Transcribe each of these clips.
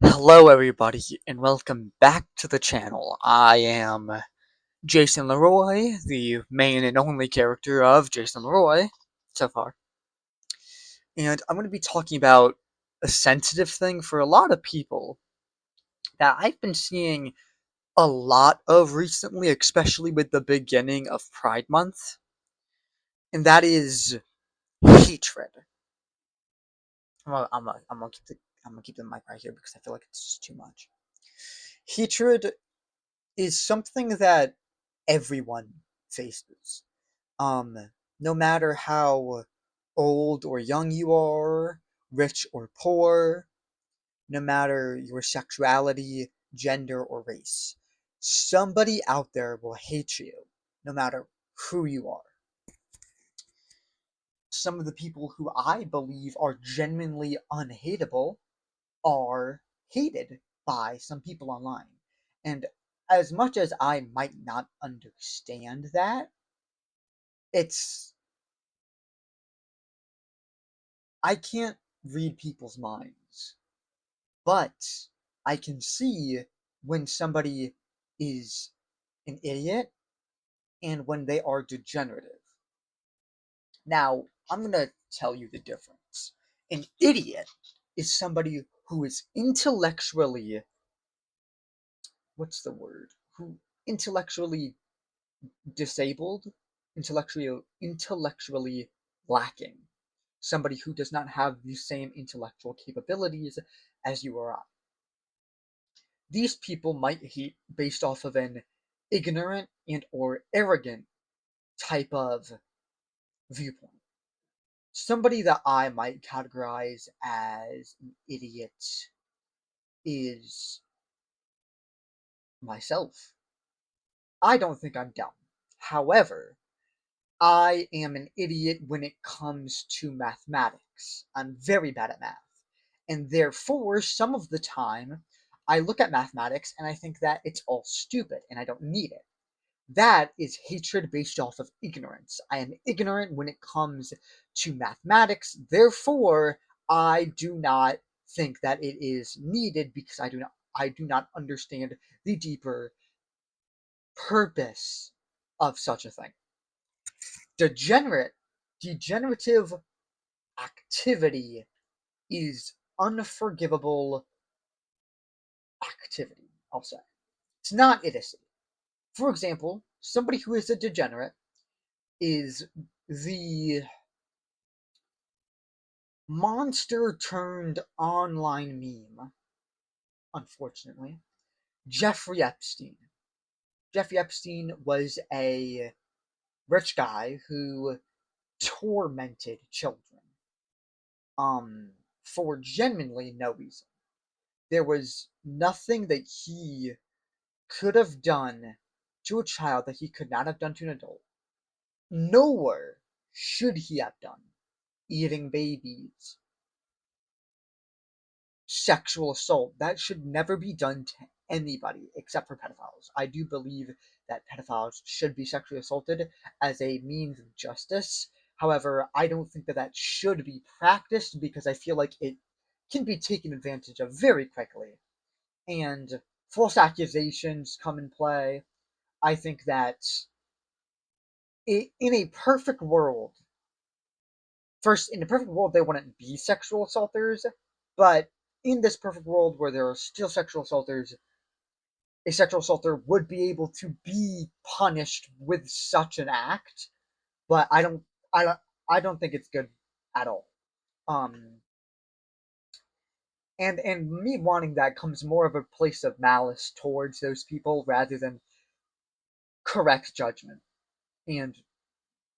Hello everybody and welcome back to the channel. I am Jason Leroy, the main and only character of Jason Leroy so far. And I'm going to be talking about a sensitive thing for a lot of people that I've been seeing a lot of recently, especially with the beginning of Pride Month, and that is hatred. I'm gonna keep the mic right here because I feel like it's just too much. Hatred is something that everyone faces. No matter how old or young you are, rich or poor, no matter your sexuality, gender, or race, somebody out there will hate you, no matter who you are. Some of the people who I believe are genuinely unhateable are hated by some people online. And as much as I might not understand that, it's I can't read people's minds, but I can see when somebody is an idiot and when they are degenerative. Now, I'm going to tell you the difference. An idiot is somebody who is intellectually, what's the word? Who intellectually disabled, intellectually lacking. Somebody who does not have the same intellectual capabilities as you or I. These people might hate based off of an ignorant and or arrogant type of viewpoint. Somebody that I might categorize as an idiot is myself. I don't think I'm dumb. However, I am an idiot when it comes to mathematics. I'm very bad at math. And therefore, some of the time, I look at mathematics and I think that it's all stupid and I don't need it. That is hatred based off of ignorance. I am ignorant when it comes to mathematics. Therefore, I do not think that it is needed because I do not understand the deeper purpose of such a thing. Degenerative activity is unforgivable activity, I'll say. It's not idiocy. For example, somebody who is a degenerate is the monster turned online meme, unfortunately. Jeffrey Epstein. Jeffrey Epstein was a rich guy who tormented children. For genuinely no reason. There was nothing that he could have done to a child that he could not have done to an adult. Nor should he have done. Eating babies, sexual assault, that should never be done to anybody except for pedophiles. I do believe that pedophiles should be sexually assaulted as a means of justice. However, I don't think that that should be practiced because I feel like it can be taken advantage of very quickly. And false accusations come in play. I think that in a perfect world, first, in a perfect world, they wouldn't be sexual assaulters, but in this perfect world where there are still sexual assaulters, a sexual assaulter would be able to be punished with such an act. But I don't, I don't think it's good at all. Um, and me wanting that comes more of a place of malice towards those people rather than correct judgment and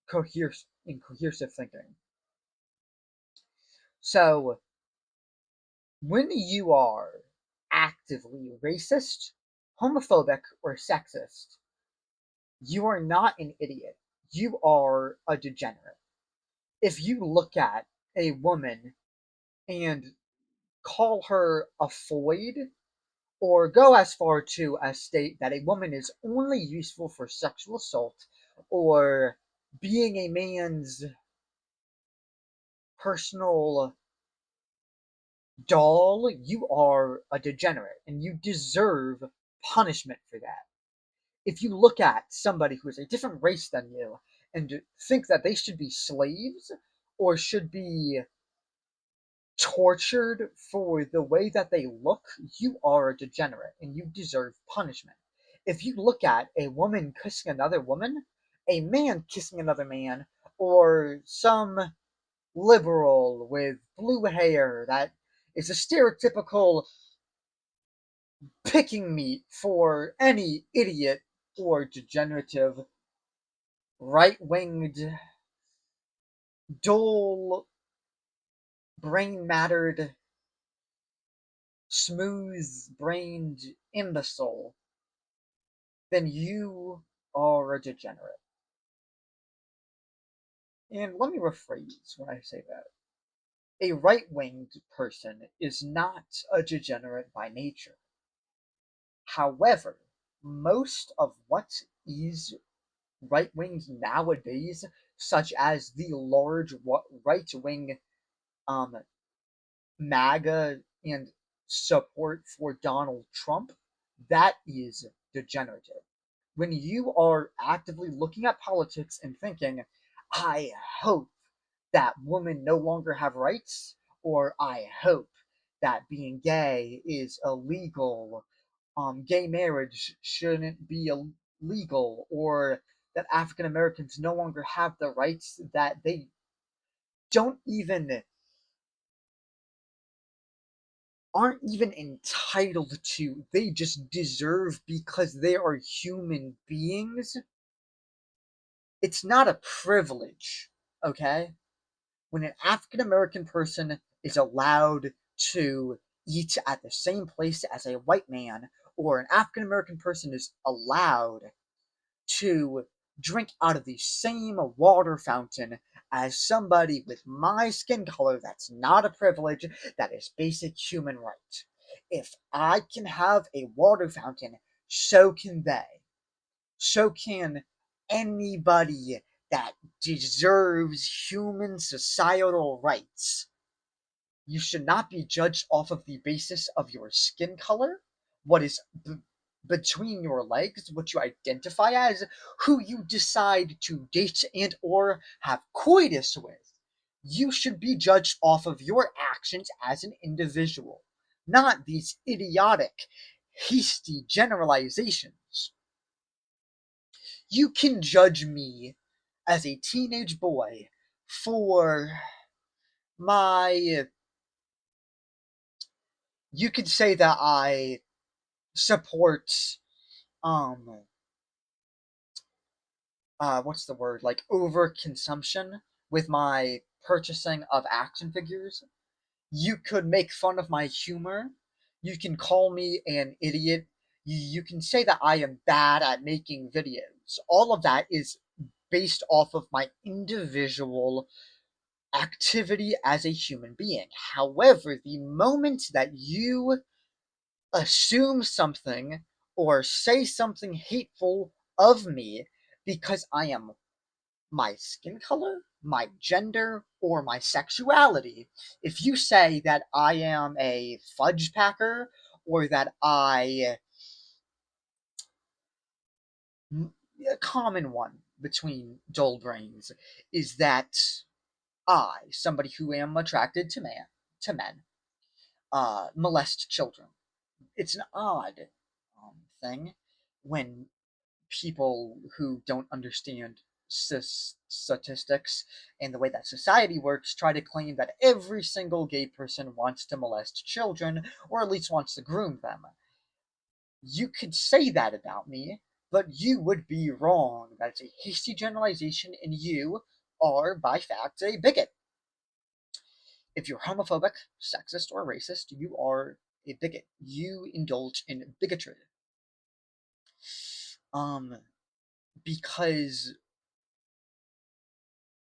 cohesive thinking. So when you are actively racist, homophobic, or sexist, you are not an idiot. You are a degenerate. If you look at a woman and call her a foid, or go as far to as state that a woman is only useful for sexual assault or being a man's personal Doll, you are a degenerate and you deserve punishment for that. If you look at somebody who is a different race than you and think that they should be slaves or should be tortured for the way that they look, you are a degenerate and you deserve punishment. If you look at a woman kissing another woman, a man kissing another man, or some liberal with blue hair that is a stereotypical picking meat for any idiot or degenerative, right winged, dull, brain mattered, smooth brained imbecile, then you are a degenerate. And let me rephrase when I say that. A right winged person is not a degenerate by nature. However, most of what is right winged nowadays, such as the large right wing um, MAGA and support for Donald Trump, that is degenerative. When you are actively looking at politics and thinking, I hope that women no longer have rights, or I hope that being gay is illegal, gay marriage shouldn't be illegal, or that African Americans no longer have the rights that they don't even aren't even entitled to, they just deserve because they are human beings. It's not a privilege, okay? When an African American person is allowed to eat at the same place as a white man, or an African American person is allowed to drink out of the same water fountain as somebody with my skin color, that's not a privilege, that is basic human right. If I can have a water fountain, so can they. So can anybody that deserves human societal rights. You should not be judged off of the basis of your skin color, what is between your legs, what you identify as, who you decide to date and or have coitus with. You should be judged off of your actions as an individual, not these idiotic, hasty generalizations. You can judge me as a teenage boy for my, you could say that I support um what's the word, like overconsumption with my purchasing of action figures. You could make fun of my humor. You can call me an idiot. You can say that I am bad at making videos. All of that is based off of my individual activity as a human being. However, the moment that you assume something or say something hateful of me because I am my skin color, my gender, or my sexuality, if you say that I am a fudge packer or that a common one between dull brains is that I, somebody who am attracted to men, molest children. It's an odd thing when people who don't understand statistics and the way that society works try to claim that every single gay person wants to molest children or at least wants to groom them. You could say that about me, but you would be wrong. That's a hasty generalization, and you are, by fact, a bigot. If you're homophobic, sexist, or racist, you are a bigot. You indulge in bigotry. Um, because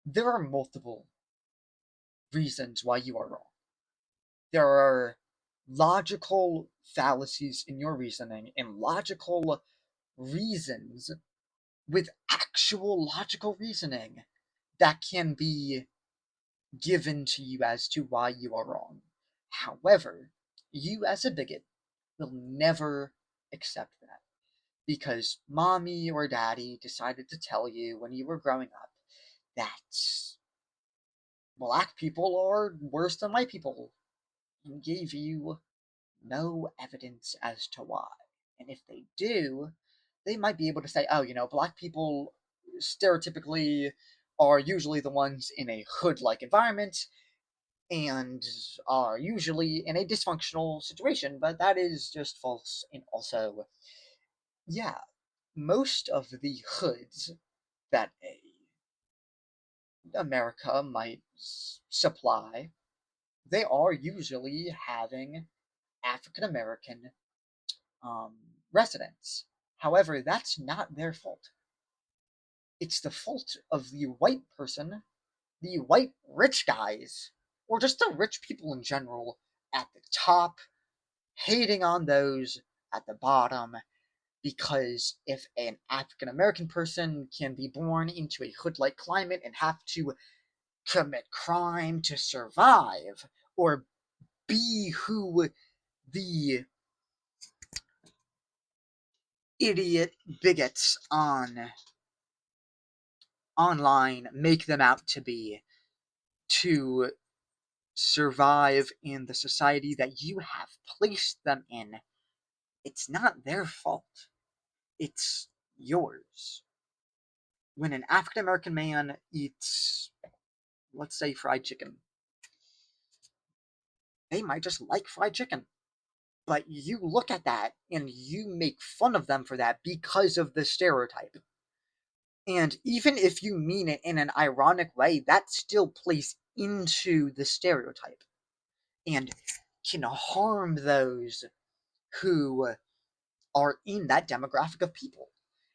there are multiple reasons why you are wrong. There are logical fallacies in your reasoning and logical reasons with actual logical reasoning that can be given to you as to why you are wrong. However, you as a bigot will never accept that because mommy or daddy decided to tell you when you were growing up that black people are worse than white people and gave you no evidence as to why. And if they do, they might be able to say, oh, black people stereotypically are usually the ones in a hood like environment and are usually in a dysfunctional situation, but that is just false. And also, yeah, most of the hoods that America might supply, they are usually having African American residents. However, that's not their fault. It's the fault of the white person, the white rich guys, or just the rich people in general at the top, hating on those at the bottom. Because if an African American person can be born into a hood like climate and have to commit crime to survive, or be who the idiot bigots online make them out to be, to survive in the society that you have placed them in, it's not their fault. It's yours. When an African American man eats, let's say, fried chicken, they might just like fried chicken. But you look at that and you make fun of them for that because of the stereotype. And even if you mean it in an ironic way, that still plays into the stereotype and can harm those who are in that demographic of people.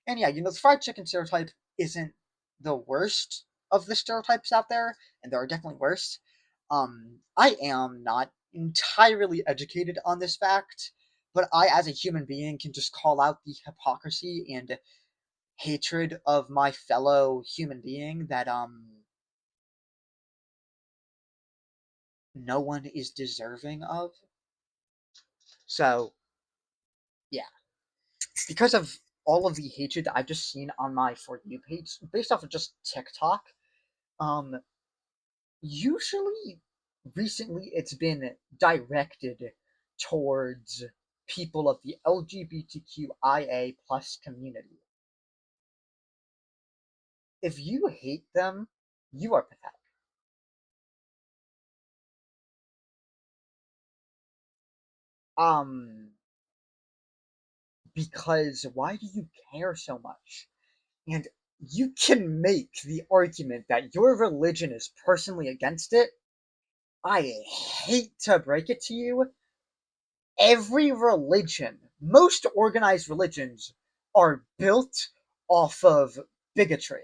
And yeah, the fried chicken stereotype isn't the worst of the stereotypes out there, and there are definitely worse. I am not entirely educated on this fact, but I, as a human being, can just call out the hypocrisy and hatred of my fellow human being that no one is deserving of. So yeah, because of all of the hatred that I've just seen on my For You page, based off of just TikTok, um, usually recently it's been directed towards people of the LGBTQIA plus community. If you hate them, you are pathetic. Um, because why do you care so much? And you can make the argument that your religion is personally against it. I hate to break it to you. Every religion, most organized religions, are built off of bigotry.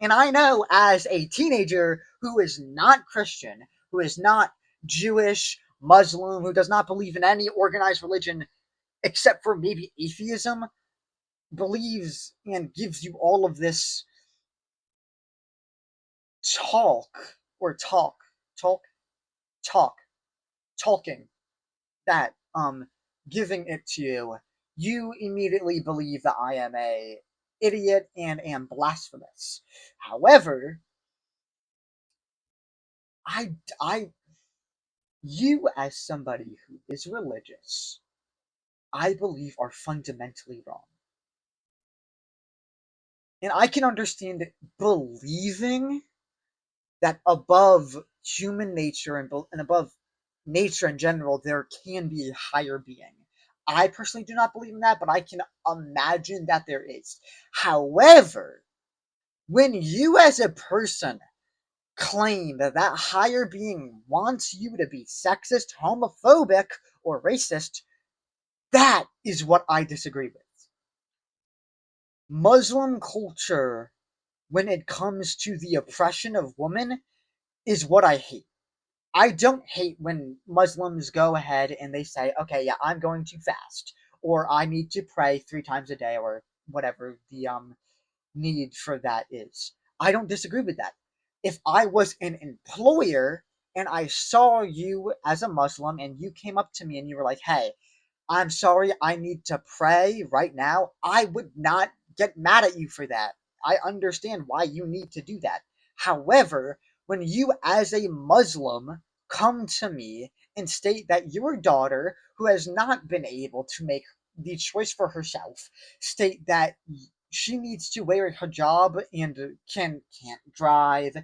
And I know as a teenager who is not Christian, who is not Jewish, Muslim, who does not believe in any organized religion except for maybe atheism, believes and gives you all of this talk or talk talk talking that giving it to you, you immediately believe that I am a idiot and am blasphemous. However, I you as somebody who is religious, I believe are fundamentally wrong. And I can understand believing that above human nature and above nature in general, there can be a higher being. I personally do not believe in that, but I can imagine that there is. However, when you as a person claim that that higher being wants you to be sexist, homophobic, or racist, that is what I disagree with. Muslim culture, when it comes to the oppression of women, is what I hate. I don't hate when Muslims go ahead and they say, okay, yeah, I'm going to fast, or I need to pray 3 times a day, or whatever the need for that is. I don't disagree with that. If I was an employer and I saw you as a Muslim and you came up to me and you were like, hey, I'm sorry, I need to pray right now, I would not get mad at you for that. I understand why you need to do that. However, when you, as a Muslim, come to me and state that your daughter, who has not been able to make the choice for herself, state that she needs to wear a hijab and can't drive,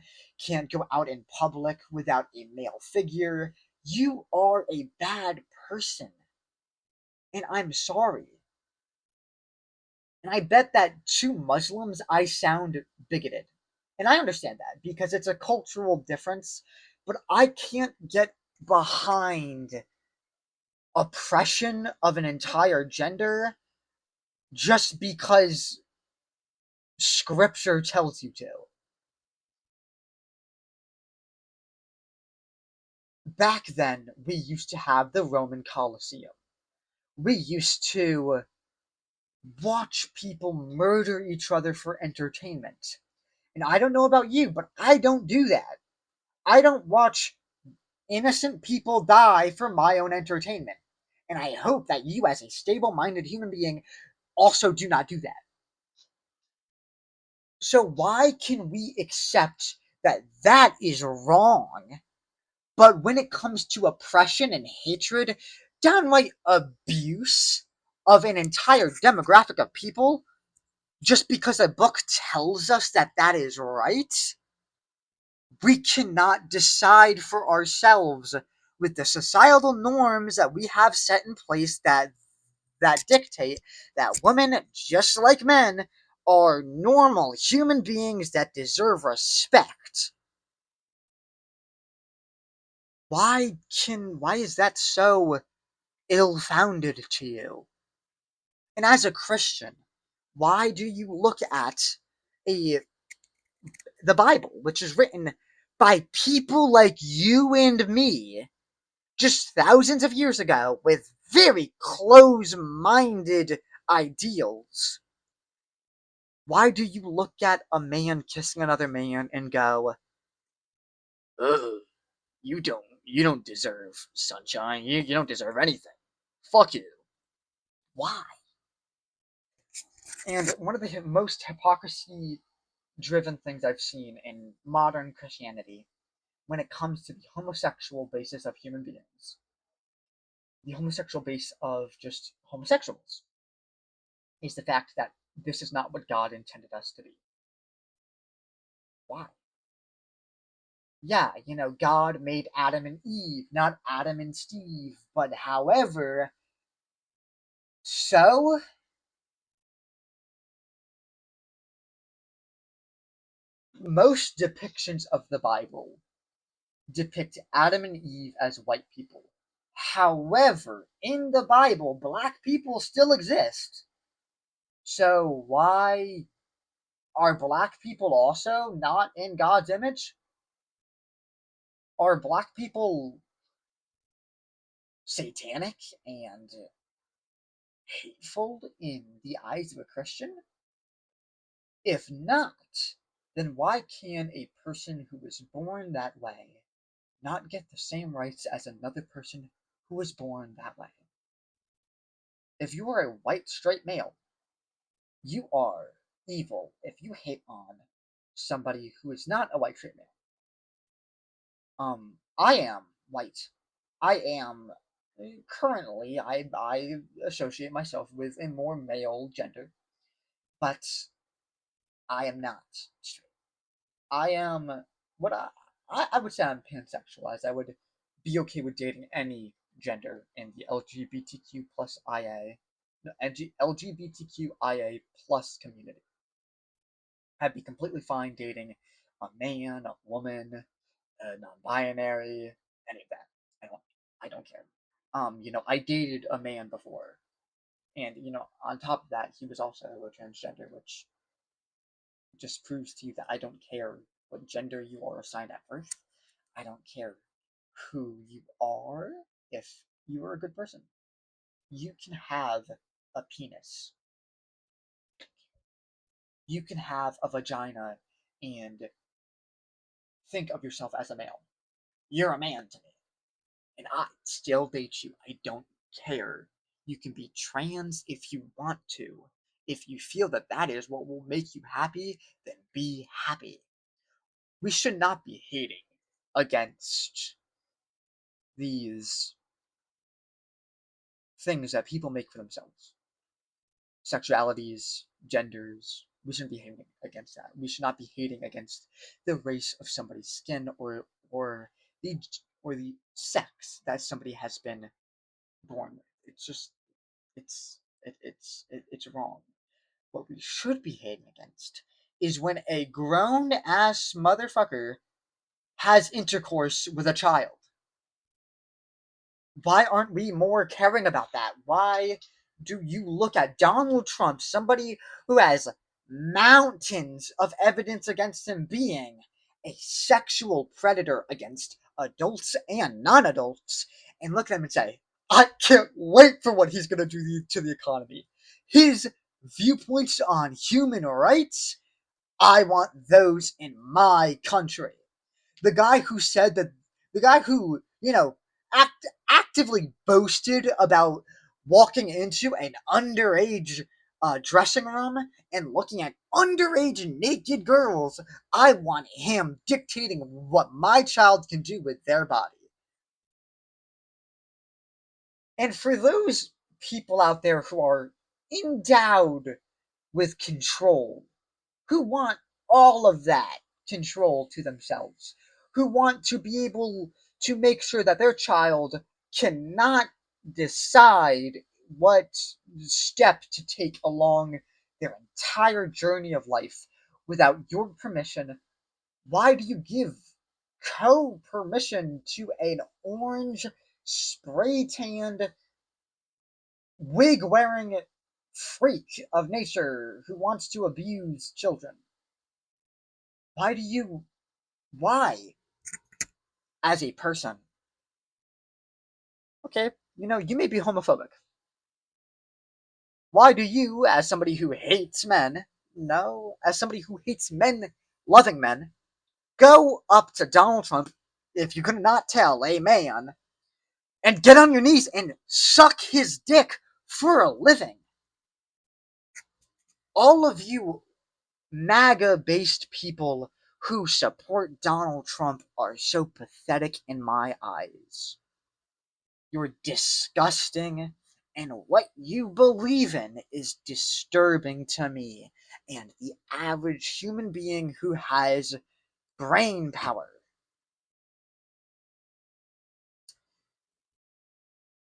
can't go out in public without a male figure, you are a bad person, and I'm sorry. And I bet that to Muslims I sound bigoted. And I understand that because it's a cultural difference, but I can't get behind oppression of an entire gender just because scripture tells you to. Back then, we used to have the Roman Colosseum. We used to watch people murder each other for entertainment. And I don't know about you, but I don't do that. I don't watch innocent people die for my own entertainment. And I hope that you, as a stable minded human being, also do not do that. So, why can we accept that that is wrong, but when it comes to oppression and hatred, downright abuse of an entire demographic of people, just because a book tells us that that is right, we cannot decide for ourselves with the societal norms that we have set in place that dictate that women, just like men, are normal human beings that deserve respect. Why is that so ill-founded to you? And as a Christian, why do you look at a the Bible, which is written by people like you and me, just thousands of years ago, with very close minded ideals? Why do you look at a man kissing another man and go, ugh, you don't deserve sunshine, you don't deserve anything. Fuck you. Why? And one of the most hypocrisy driven things I've seen in modern Christianity when it comes to the homosexual basis of human beings, the homosexual base of just homosexuals, is the fact that this is not what God intended us to be. Why? Yeah, God made Adam and Eve, not Adam and Steve. But however, so most depictions of the Bible depict Adam and Eve as white people. However, in the Bible, black people still exist. So why are black people also not in God's image? Are black people satanic and hateful in the eyes of a Christian? If not, then why can a person who was born that way not get the same rights as another person who was born that way? If you are a white straight male, you are evil if you hate on somebody who is not a white straight male. I am white. I am currently I associate myself with a more male gender, but I am not straight. I am what I would say I'm pansexual, as I would be okay with dating any gender in the LGBTQ plus IA, no, LGBTQIA plus community. I'd be completely fine dating a man, a woman, non-binary, any of that. I don't, I don't care. I dated a man before, and on top of that, he was also a transgender, which just proves to you that I don't care what gender you are assigned at birth. I don't care who you are if you are a good person. You can have a penis. You can have a vagina and think of yourself as a male. You're a man to me, and I still date you. I don't care. You can be trans if you want to. If you feel that that is what will make you happy, then be happy. We should not be hating against these things that people make for themselves. Sexualities, genders. We shouldn't be hating against that. We should not be hating against the race of somebody's skin or the or the sex that somebody has been born with. It's just it's wrong. What we should be hating against is when a grown ass motherfucker has intercourse with a child. Why aren't we more caring about that? Why do you look at Donald Trump, somebody who has mountains of evidence against him being a sexual predator against adults and non adults, and look at him and say, I can't wait for what he's going to do to the economy? His viewpoints on human rights, I want those in my country. The guy who said that, the guy who, actively boasted about walking into an underage dressing room and looking at underage naked girls, I want him dictating what my child can do with their body. And for those people out there who are endowed with control, who want all of that control to themselves, who want to be able to make sure that their child cannot decide what step to take along their entire journey of life without your permission. Why do you give co permission to an orange, spray tanned, wig wearing freak of nature who wants to abuse children? Why do you why, as a person, okay, you may be homophobic. Why do you, as somebody who hates men, no, as somebody who hates men, loving men, go up to Donald Trump, if you could not tell, a man, and get on your knees and suck his dick for a living? All of you MAGA based people who support Donald Trump are so pathetic in my eyes. You're disgusting, and what you believe in is disturbing to me and the average human being who has brain power.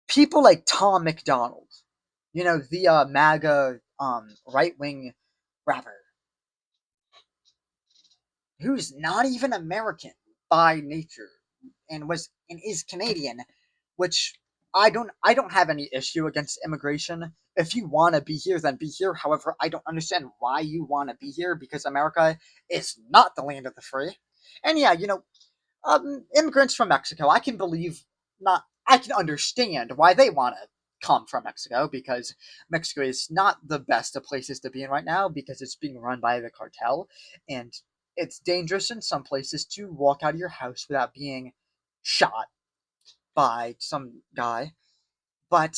People like Tom McDonald, the MAGA right wing rapper, who's not even American by nature and is Canadian, which I don't have any issue against immigration. If you want to be here, then be here. However, I don't understand why you want to be here because America is not the land of the free. And yeah, immigrants from Mexico, I can understand why they want to come from Mexico because Mexico is not the best of places to be in right now because it's being run by the cartel and it's dangerous in some places to walk out of your house without being shot by some guy. But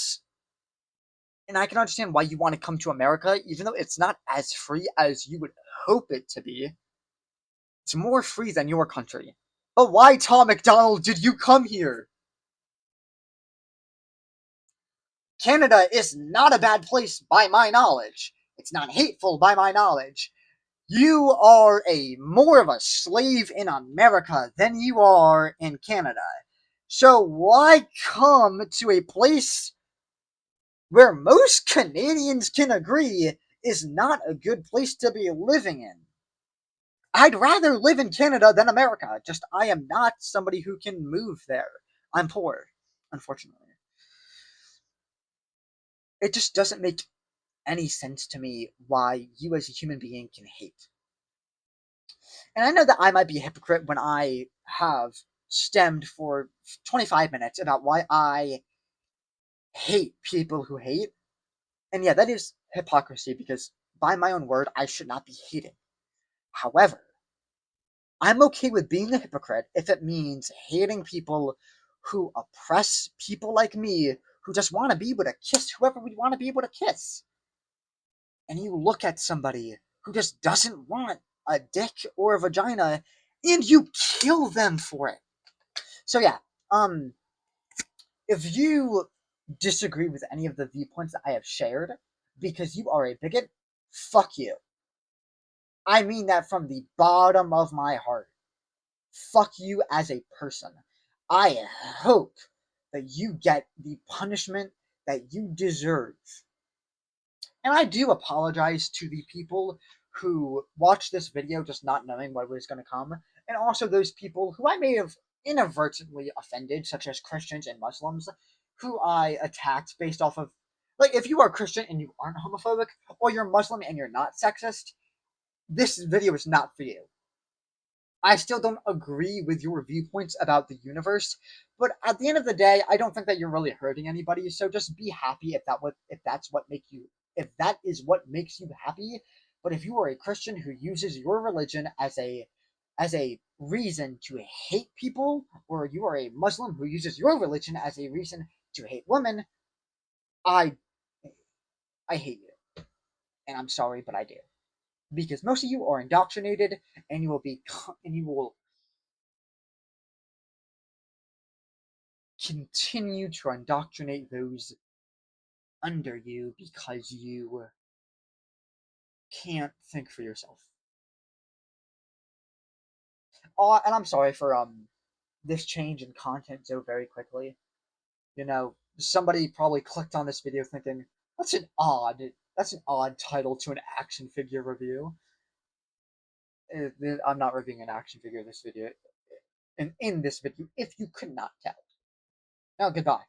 and I can understand why you want to come to America, even though it's not as free as you would hope it to be. It's more free than your country. But why, Tom McDonald, did you come here? Canada is not a bad place by my knowledge. It's not hateful by my knowledge. You are a more of a slave in America than you are in Canada. So why come to a place where most Canadians can agree is not a good place to be living in? I'd rather live in Canada than America. Just I am not somebody who can move there. I'm poor, unfortunately. It just doesn't make any sense to me why you as a human being can hate. And I know that I might be a hypocrite when I have stemmed for 25 minutes about why I hate people who hate. And yeah, that is hypocrisy because by my own word, I should not be hating. However, I'm okay with being a hypocrite if it means hating people who oppress people like me who just want to be able to kiss whoever we want to be able to kiss. And you look at somebody who just doesn't want a dick or a vagina and you kill them for it. So yeah, um if you disagree with any of the viewpoints that I have shared because you are a bigot, fuck you. I mean that from the bottom of my heart. Fuck you as a person. I hope that you get the punishment that you deserve. And I do apologize to the people who watched this video just not knowing what was going to come, and also those people who I may have inadvertently offended, such as Christians and Muslims, who I attacked based off of. Like, if you are Christian and you aren't homophobic, or you're Muslim and you're not sexist, this video is not for you. I still don't agree with your viewpoints about the universe, but at the end of the day, I don't think that you're really hurting anybody. So just be happy if that is what makes you happy. But if you are a Christian who uses your religion as a reason to hate people, or you are a Muslim who uses your religion as a reason to hate women, I I hate you, and I'm sorry, but I do because most of you are indoctrinated, and you will continue to indoctrinate those under you because you can't think for yourself. Oh, and I'm sorry for this change in content so very quickly. You know, somebody probably clicked on this video thinking that's an odd title to an action figure review. I'm not reviewing an action figure in this video. In this video, if you could not tell. Now, goodbye.